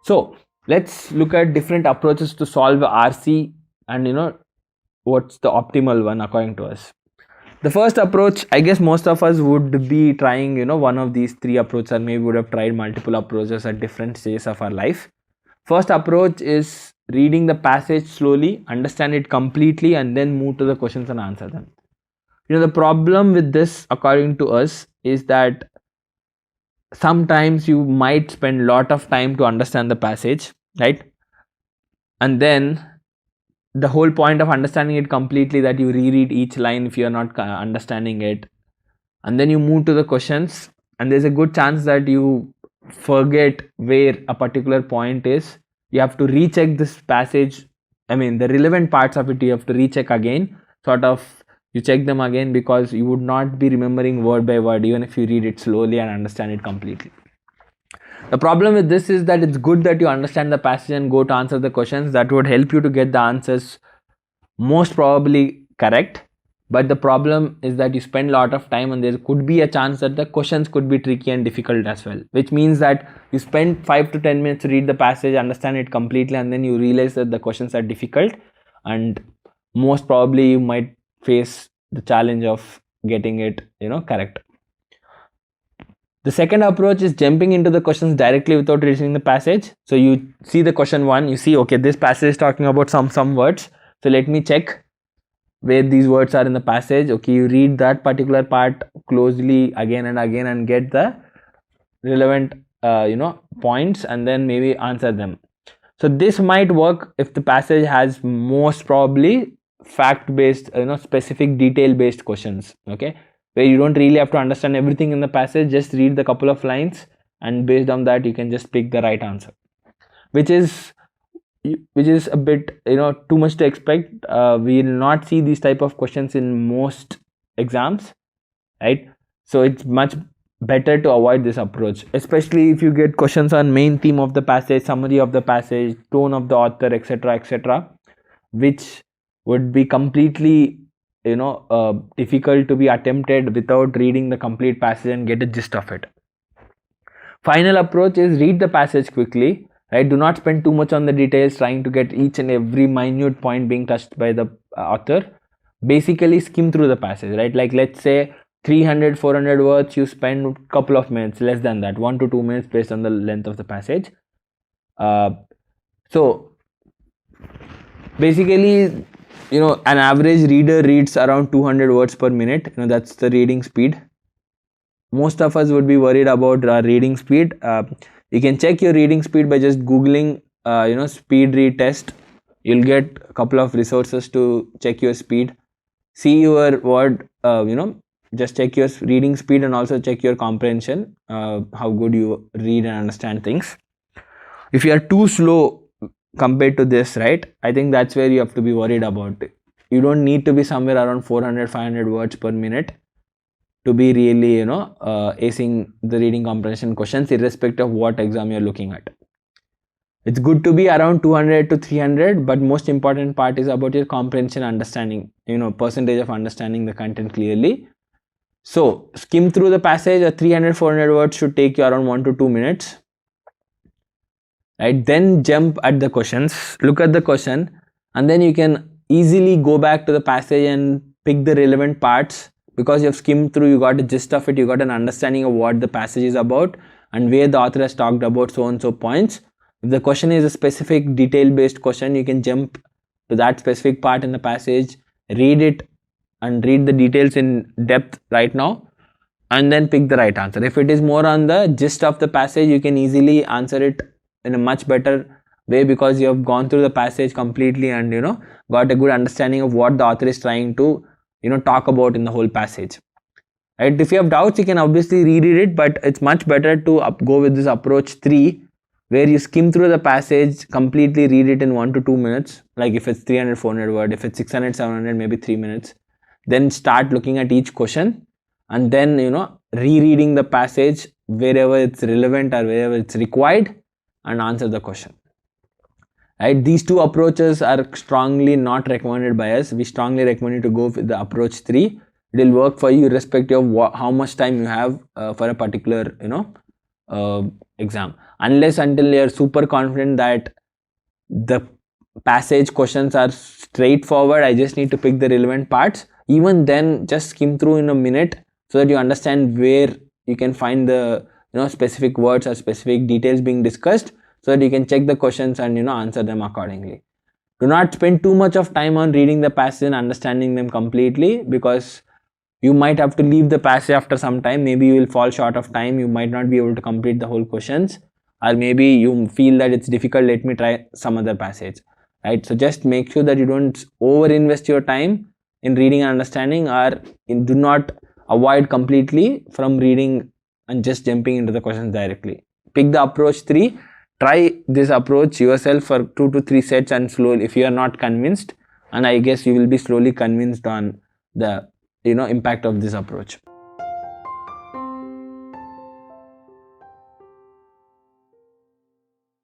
So let's look at different approaches to solve RC and what's the optimal one according to us. The first approach, I guess most of us would be trying one of these three approaches, and maybe would have tried multiple approaches at different stages of our life. First approach is reading the passage slowly, understand it completely, and then move to the questions and answer them. The problem with this according to us is that sometimes you might spend a lot of time to understand the passage, right? And then the whole point of understanding it completely, that you reread each line if you are not understanding it, and then you move to the questions, and there's a good chance that you forget where a particular point is. You have to recheck this passage, the relevant parts of it you have to recheck again, you check them again, because you would not be remembering word by word even if you read it slowly and understand it completely. The problem with this is that it's good that you understand the passage and go to answer the questions. That would help you to get the answers most probably correct. But the problem is that you spend a lot of time, and there could be a chance that the questions could be tricky and difficult as well, which means that you spend 5 to 10 minutes to read the passage, understand it completely, and then you realize that the questions are difficult, and most probably you might face the challenge of getting it correct. The second approach is jumping into the questions directly without reading the passage. So you see the question 1, you see, okay, this passage is talking about some words, so let me check where these words are in the passage. Okay, you read that particular part closely again and again and get the relevant points, and then maybe answer them. So this might work if the passage has most probably fact based specific detail based questions, okay, where you don't really have to understand everything in the passage, just read the couple of lines, and based on that you can just pick the right answer, which is a bit too much to expect. We will not see these type of questions in most exams, right? So it's much better to avoid this approach, especially if you get questions on main theme of the passage, summary of the passage, tone of the author, etc., which would be completely difficult to be attempted without reading the complete passage and get a gist of it. Final approach is read the passage quickly, right? Do not spend too much on the details trying to get each and every minute point being touched by the author. Basically skim through the passage, right? Like let's say 300-400 words, you spend a couple of minutes, less than that, 1 to 2 minutes based on the length of the passage. So basically an average reader reads around 200 words per minute. That's the reading speed. Most of us would be worried about reading speed. You can check your reading speed by just googling speed read test. You'll get a couple of resources to check your speed. See your word, just check your reading speed and also check your comprehension, how good you read and understand things. If you are too slow compared to this, right, I think that's where you have to be worried about it. You don't need to be somewhere around 400-500 words per minute to be really acing the reading comprehension questions, irrespective of what exam you're looking at. It's good to be around 200 to 300, but most important part is about your comprehension, understanding, percentage of understanding the content clearly. So skim through the passage. 300-400 words should take you around 1 to 2 minutes. Right, then jump at the questions, look at the question, and then you can easily go back to the passage and pick the relevant parts, because you have skimmed through, you got a gist of it, you got an understanding of what the passage is about and where the author has talked about so and so points. If the question is a specific detail based question, you can jump to that specific part in the passage, read it and read the details in depth right now, and then pick the right answer. If it is more on the gist of the passage, you can easily answer it in a much better way, because you have gone through the passage completely and got a good understanding of what the author is trying to talk about in the whole passage, right? If you have doubts, you can obviously reread it, but it's much better to go with this approach 3, where you skim through the passage completely, read it in 1 to 2 minutes, like if it's 300-400 word, if it's 600-700, maybe 3 minutes, then start looking at each question and then rereading the passage wherever it's relevant or wherever it's required, and answer the question, right? These two approaches are strongly not recommended by us. We strongly recommend you to go with the approach 3. It will work for you irrespective of how much time you have for a particular exam. unless until you're super confident that the passage questions are straightforward, I just need to pick the relevant parts. Even then, just skim through in a minute so that you understand where you can find the specific words or specific details being discussed, so that you can check the questions and answer them accordingly. Do not spend too much of time on reading the passage and understanding them completely, because you might have to leave the passage after some time. Maybe you will fall short of time, you might not be able to complete the whole questions, or maybe you feel that it's difficult, let me try some other passage, right? So just make sure that you don't over invest your time in reading and understanding, or do not avoid completely from reading and just jumping into the questions directly. Pick the approach 3. Try this approach yourself for 2 to 3 sets, and slowly, if you are not convinced, and I guess you will be slowly convinced on the impact of this approach.